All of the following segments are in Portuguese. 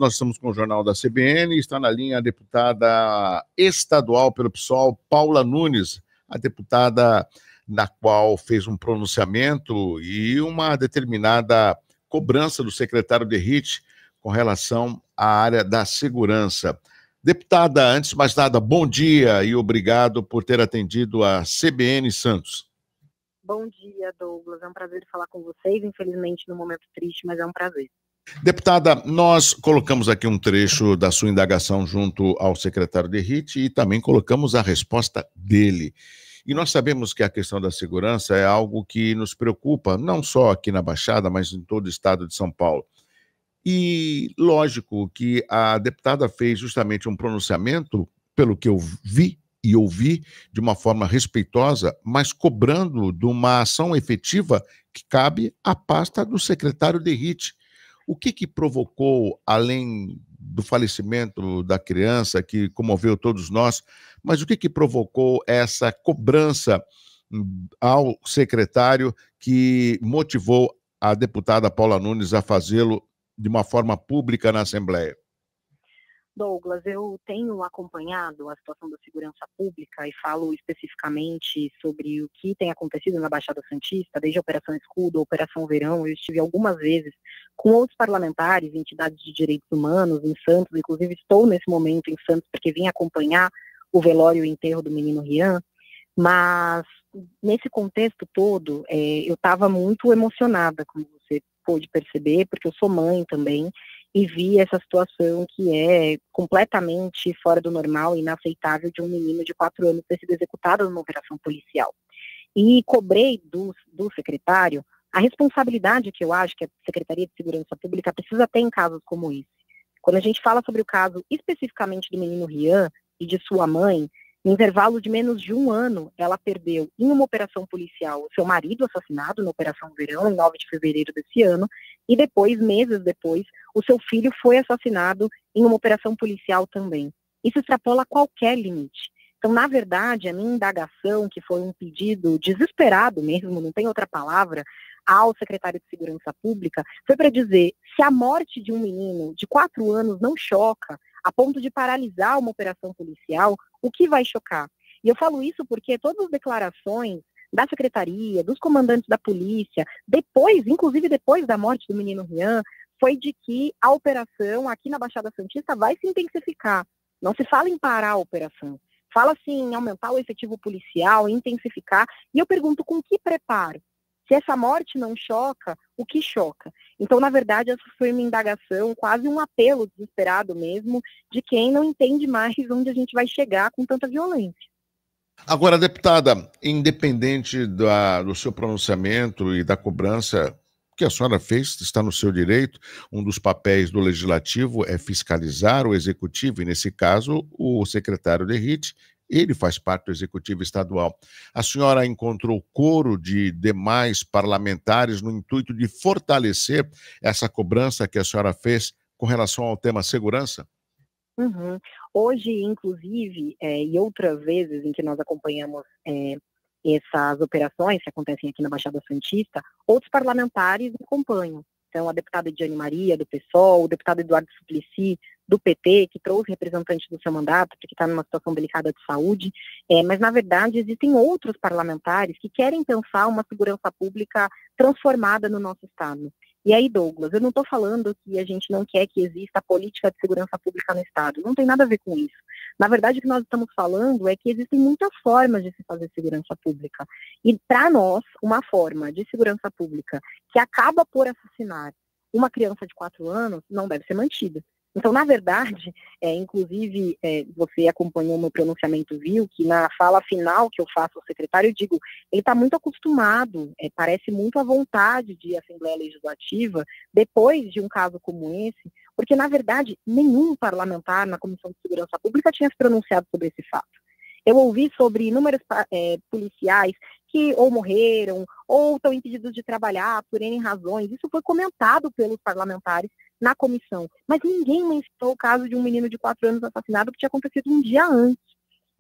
nós estamos com o Jornal da CBN, está na linha a deputada estadual pelo PSOL, Paula Nunes, a deputada na qual fez um pronunciamento e uma determinada cobrança do secretário Derrite com relação à área da segurança. Deputada, antes de mais nada, bom dia e obrigado por ter atendido a CBN Santos. Bom dia, Douglas. É um prazer falar com vocês, infelizmente num momento triste, mas é um prazer. Deputada, nós colocamos aqui um trecho da sua indagação junto ao secretário Derrite e também colocamos a resposta dele. E nós sabemos que a questão da segurança é algo que nos preocupa, não só aqui na Baixada, mas em todo o estado de São Paulo. E lógico que a deputada fez justamente um pronunciamento, pelo que eu vi e ouvi, de uma forma respeitosa, mas cobrando de uma ação efetiva que cabe à pasta do secretário Derrite. O que provocou, além do falecimento da criança, que comoveu todos nós, mas o que provocou essa cobrança ao secretário que motivou a deputada Paula Nunes a fazê-lo de uma forma pública na Assembleia? Douglas, eu tenho acompanhado a situação da segurança pública e falo especificamente sobre o que tem acontecido na Baixada Santista, desde a Operação Escudo, a Operação Verão. Eu estive algumas vezes com outros parlamentares, entidades de direitos humanos em Santos, inclusive estou nesse momento em Santos porque vim acompanhar o velório e o enterro do menino Rian, mas nesse contexto todo eu estava muito emocionada, como você pôde perceber, porque eu sou mãe também, e vi essa situação que é completamente fora do normal e inaceitável de um menino de 4 anos ter sido executado numa operação policial. E cobrei do secretário a responsabilidade que eu acho que a Secretaria de Segurança Pública precisa ter em casos como esse. Quando a gente fala sobre o caso especificamente do menino Rian e de sua mãe, no intervalo de menos de 1 ano, ela perdeu em uma operação policial o seu marido assassinado na Operação Verão, em 9 de fevereiro desse ano, e depois, meses depois, o seu filho foi assassinado em uma operação policial também. Isso extrapola qualquer limite. Então, na verdade, a minha indagação, que foi um pedido desesperado mesmo, não tem outra palavra, ao secretário de Segurança Pública, foi para dizer, se a morte de um menino de 4 anos não choca, a ponto de paralisar uma operação policial, o que vai chocar? E eu falo isso porque todas as declarações da secretaria, dos comandantes da polícia, depois, inclusive depois da morte do menino Rian, foi de que a operação aqui na Baixada Santista vai se intensificar. Não se fala em parar a operação. Fala-se em aumentar o efetivo policial, intensificar. E eu pergunto, com que preparo? Se essa morte não choca, o que choca? Então, na verdade, essa foi uma indagação, quase um apelo desesperado mesmo, de quem não entende mais onde a gente vai chegar com tanta violência. Agora, deputada, independente do seu pronunciamento e da cobrança que a senhora fez, está no seu direito, um dos papéis do Legislativo é fiscalizar o Executivo, e nesse caso, o secretário Derrite, ele faz parte do Executivo Estadual. A senhora encontrou coro de demais parlamentares no intuito de fortalecer essa cobrança que a senhora fez com relação ao tema segurança? Uhum. Hoje, inclusive, e outras vezes em que nós acompanhamos essas operações que acontecem aqui na Baixada Santista, outros parlamentares acompanham. Então, a deputada Ediane Maria, do PSOL, o deputado Eduardo Suplicy, do PT, que trouxe representantes do seu mandato, porque está numa situação delicada de saúde, mas, na verdade, existem outros parlamentares que querem pensar uma segurança pública transformada no nosso Estado. E aí, Douglas, eu não estou falando que a gente não quer que exista política de segurança pública no Estado, não tem nada a ver com isso. Na verdade, o que nós estamos falando é que existem muitas formas de se fazer segurança pública. E, para nós, uma forma de segurança pública que acaba por assassinar uma criança de 4 anos não deve ser mantida. Então, na verdade, inclusive, você acompanhou meu pronunciamento, viu, que na fala final que eu faço ao secretário, eu digo, ele está muito acostumado, parece muito à vontade de Assembleia Legislativa, depois de um caso como esse, porque, na verdade, nenhum parlamentar na Comissão de Segurança Pública tinha se pronunciado sobre esse fato. Eu ouvi sobre inúmeros policiais que ou morreram ou estão impedidos de trabalhar por N razões. Isso foi comentado pelos parlamentares na comissão, mas ninguém mencionou o caso de um menino de 4 anos assassinado que tinha acontecido um dia antes.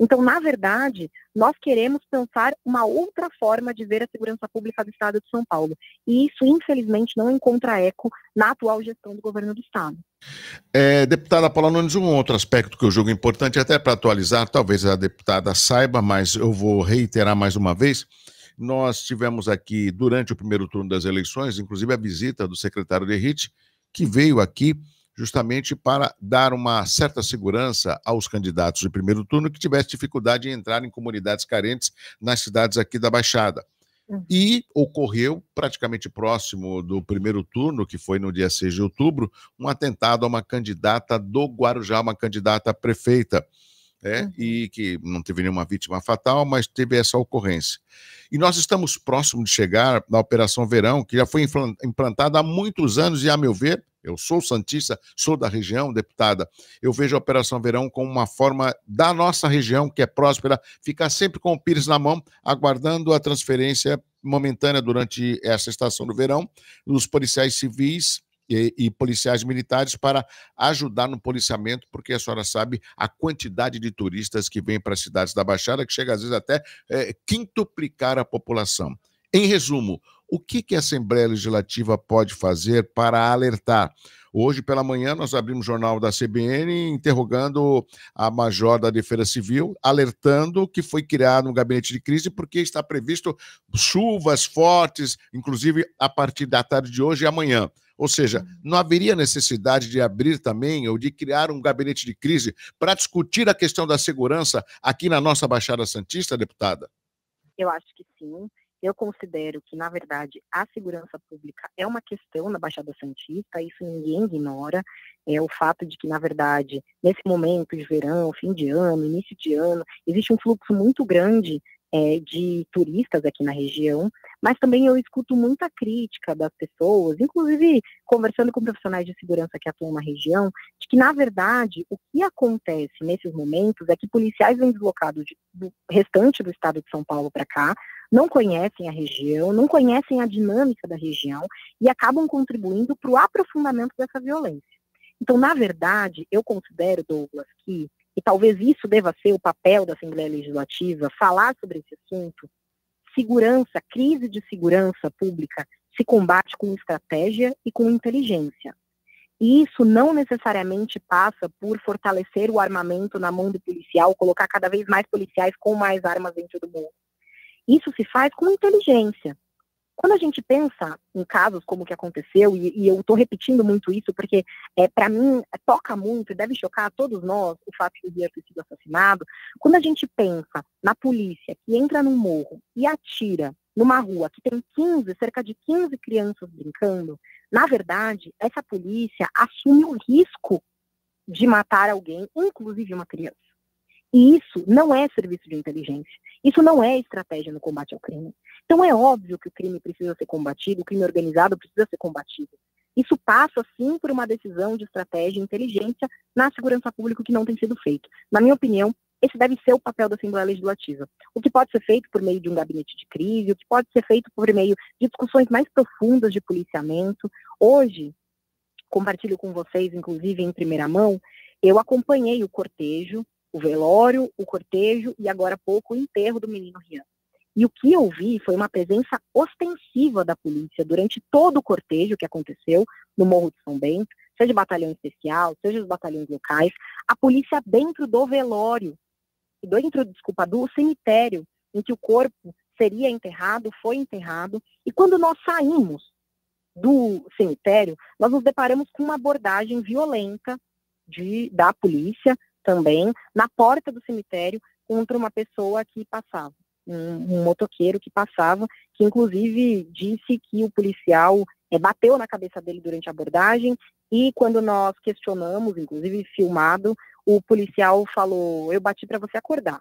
Então, na verdade, nós queremos pensar uma outra forma de ver a segurança pública do Estado de São Paulo. E isso, infelizmente, não encontra eco na atual gestão do governo do Estado. Deputada Paula Nunes, um outro aspecto que eu julgo importante, até para atualizar, talvez a deputada saiba, mas eu vou reiterar mais uma vez. Nós tivemos aqui, durante o primeiro turno das eleições, inclusive a visita do secretário de Derrite, que veio aqui justamente para dar uma certa segurança aos candidatos de primeiro turno que tivessem dificuldade em entrar em comunidades carentes nas cidades aqui da Baixada. E ocorreu, praticamente próximo do primeiro turno, que foi no dia 6 de outubro, um atentado a uma candidata do Guarujá, uma candidata a prefeita, e que não teve nenhuma vítima fatal, mas teve essa ocorrência. E nós estamos próximos de chegar na Operação Verão, que já foi implantada há muitos anos, e, a meu ver, eu sou santista, sou da região, deputada, eu vejo a Operação Verão como uma forma da nossa região, que é próspera, ficar sempre com o pires na mão, aguardando a transferência momentânea durante essa estação do verão, dos policiais civis e policiais militares para ajudar no policiamento, porque a senhora sabe a quantidade de turistas que vêm para as cidades da Baixada, que chega às vezes até quintuplicar a população. Em resumo, o que a Assembleia Legislativa pode fazer para alertar? Hoje pela manhã nós abrimos o jornal da CBN interrogando a major da Defesa Civil, alertando que foi criado um gabinete de crise porque está previsto chuvas fortes, inclusive a partir da tarde de hoje e amanhã. Ou seja, não haveria necessidade de abrir também ou de criar um gabinete de crise para discutir a questão da segurança aqui na nossa Baixada Santista, deputada? Eu acho que sim. Eu considero que, na verdade, a segurança pública é uma questão na Baixada Santista, isso ninguém ignora. É o fato de que, na verdade, nesse momento de verão, fim de ano, início de ano, existe um fluxo muito grande de turistas aqui na região, mas também eu escuto muita crítica das pessoas, inclusive conversando com profissionais de segurança que atuam na região, de que, na verdade, o que acontece nesses momentos é que policiais vêm deslocados do restante do estado de São Paulo para cá, não conhecem a região, não conhecem a dinâmica da região e acabam contribuindo para o aprofundamento dessa violência. Então, na verdade, eu considero, Douglas, que, e talvez isso deva ser o papel da Assembleia Legislativa, falar sobre esse assunto, segurança, crise de segurança pública se combate com estratégia e com inteligência. E isso não necessariamente passa por fortalecer o armamento na mão do policial, colocar cada vez mais policiais com mais armas dentro do morro. Isso se faz com inteligência. Quando a gente pensa em casos como o que aconteceu, e eu estou repetindo muito isso porque, para mim, toca muito e deve chocar a todos nós o fato de o Rian ter sido assassinado, quando a gente pensa na polícia que entra num morro e atira numa rua que tem cerca de 15 crianças brincando, na verdade, essa polícia assume o risco de matar alguém, inclusive uma criança. E isso não é serviço de inteligência. Isso não é estratégia no combate ao crime. Então é óbvio que o crime precisa ser combatido, o crime organizado precisa ser combatido. Isso passa, sim, por uma decisão de estratégia e inteligência na segurança pública que não tem sido feito. Na minha opinião, esse deve ser o papel da Assembleia Legislativa. O que pode ser feito por meio de um gabinete de crise, o que pode ser feito por meio de discussões mais profundas de policiamento. Hoje, compartilho com vocês, inclusive em primeira mão, eu acompanhei o cortejo, o velório, o cortejo e agora há pouco o enterro do menino Rian. E o que eu vi foi uma presença ostensiva da polícia durante todo o cortejo que aconteceu no Morro de São Bento, seja batalhão especial, seja os batalhões locais, a polícia dentro do velório, do cemitério em que o corpo seria enterrado, foi enterrado, e quando nós saímos do cemitério, nós nos deparamos com uma abordagem violenta da polícia, também, na porta do cemitério, contra uma pessoa que passava, um motoqueiro que passava, que inclusive disse que o policial bateu na cabeça dele durante a abordagem, e quando nós questionamos, inclusive filmado, o policial falou: eu bati para você acordar.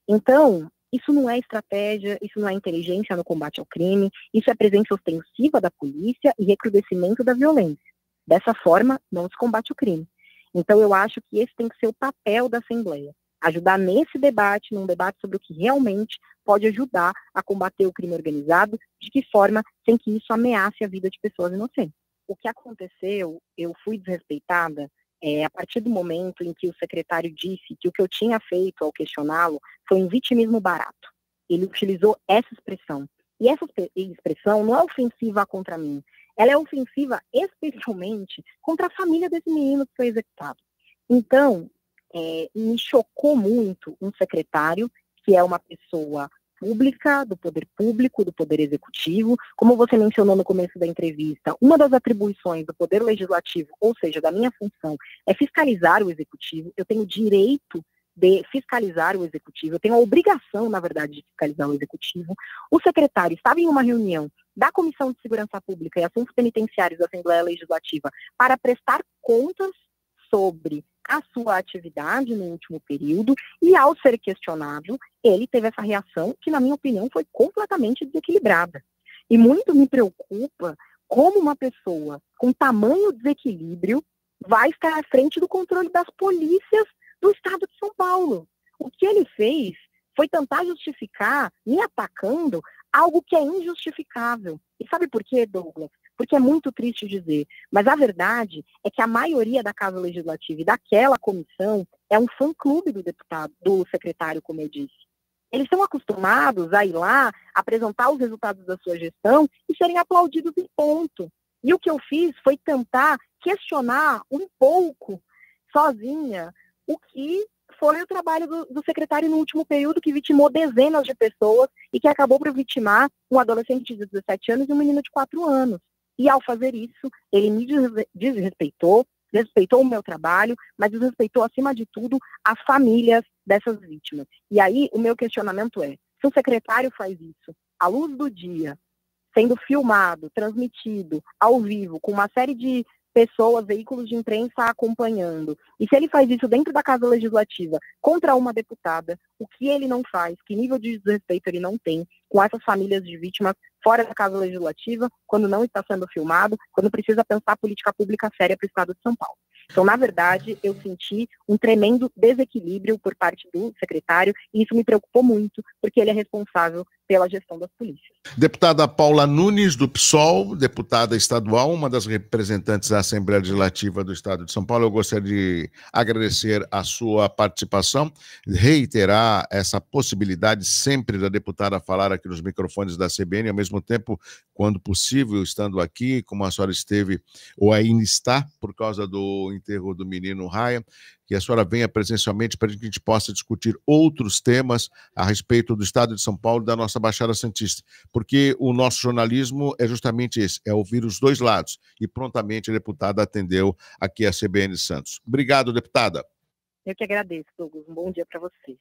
Então, isso não é estratégia, isso não é inteligência no combate ao crime, isso é presença ostensiva da polícia e recrudescimento da violência. Dessa forma, não se combate o crime. Então, eu acho que esse tem que ser o papel da Assembleia. Ajudar nesse debate, num debate sobre o que realmente pode ajudar a combater o crime organizado, de que forma, sem que isso ameace a vida de pessoas inocentes. O que aconteceu, eu fui desrespeitada, a partir do momento em que o secretário disse que o que eu tinha feito ao questioná-lo foi um vitimismo barato. Ele utilizou essa expressão. E essa expressão não é ofensiva contra mim, ela é ofensiva especialmente contra a família desse menino que foi executado. Então, me chocou muito um secretário que é uma pessoa pública, do poder público, do poder executivo. Como você mencionou no começo da entrevista, uma das atribuições do poder legislativo, ou seja, da minha função, é fiscalizar o executivo. Eu tenho o direito de fiscalizar o executivo, eu tenho a obrigação, na verdade, de fiscalizar o executivo. O secretário estava em uma reunião da Comissão de Segurança Pública e Assuntos Penitenciários da Assembleia Legislativa para prestar contas sobre a sua atividade no último período, e ao ser questionado, ele teve essa reação que, na minha opinião, foi completamente desequilibrada. E muito me preocupa como uma pessoa com tamanho desequilíbrio vai estar à frente do controle das polícias do Estado de São Paulo. O que ele fez foi tentar justificar, me atacando, algo que é injustificável. E sabe por quê, Douglas? Porque é muito triste dizer, mas a verdade é que a maioria da Casa Legislativa e daquela comissão é um fã-clube do deputado, do secretário, como eu disse. Eles estão acostumados a ir lá, apresentar os resultados da sua gestão e serem aplaudidos em ponto. E o que eu fiz foi tentar questionar um pouco, sozinha, o que foi o trabalho do secretário no último período, que vitimou dezenas de pessoas e que acabou por vitimar um adolescente de 17 anos e um menino de 4 anos. E ao fazer isso, ele me desrespeitou, respeitou o meu trabalho, mas desrespeitou, acima de tudo, as famílias dessas vítimas. E aí, o meu questionamento é, se o secretário faz isso à luz do dia, sendo filmado, transmitido, ao vivo, com uma série de pessoas, veículos de imprensa acompanhando, e se ele faz isso dentro da Casa Legislativa contra uma deputada, o que ele não faz, que nível de desrespeito ele não tem com essas famílias de vítimas fora da Casa Legislativa, quando não está sendo filmado, quando precisa pensar política pública séria para o Estado de São Paulo. Então, na verdade, eu senti um tremendo desequilíbrio por parte do secretário, e isso me preocupou muito, porque ele é responsável pela gestão das polícias. Deputada Paula Nunes, do PSOL, deputada estadual, uma das representantes da Assembleia Legislativa do Estado de São Paulo, eu gostaria de agradecer a sua participação, reiterar essa possibilidade sempre da deputada falar aqui nos microfones da CBN, ao mesmo tempo, quando possível, estando aqui, como a senhora esteve, ou ainda está, por causa do enterro do menino Ryan, que a senhora venha presencialmente para que a gente possa discutir outros temas a respeito do Estado de São Paulo e da nossa Baixada Santista, porque o nosso jornalismo é justamente esse, é ouvir os dois lados, e prontamente a deputada atendeu aqui a CBN Santos. Obrigado, deputada. Eu que agradeço, Douglas. Um bom dia para vocês.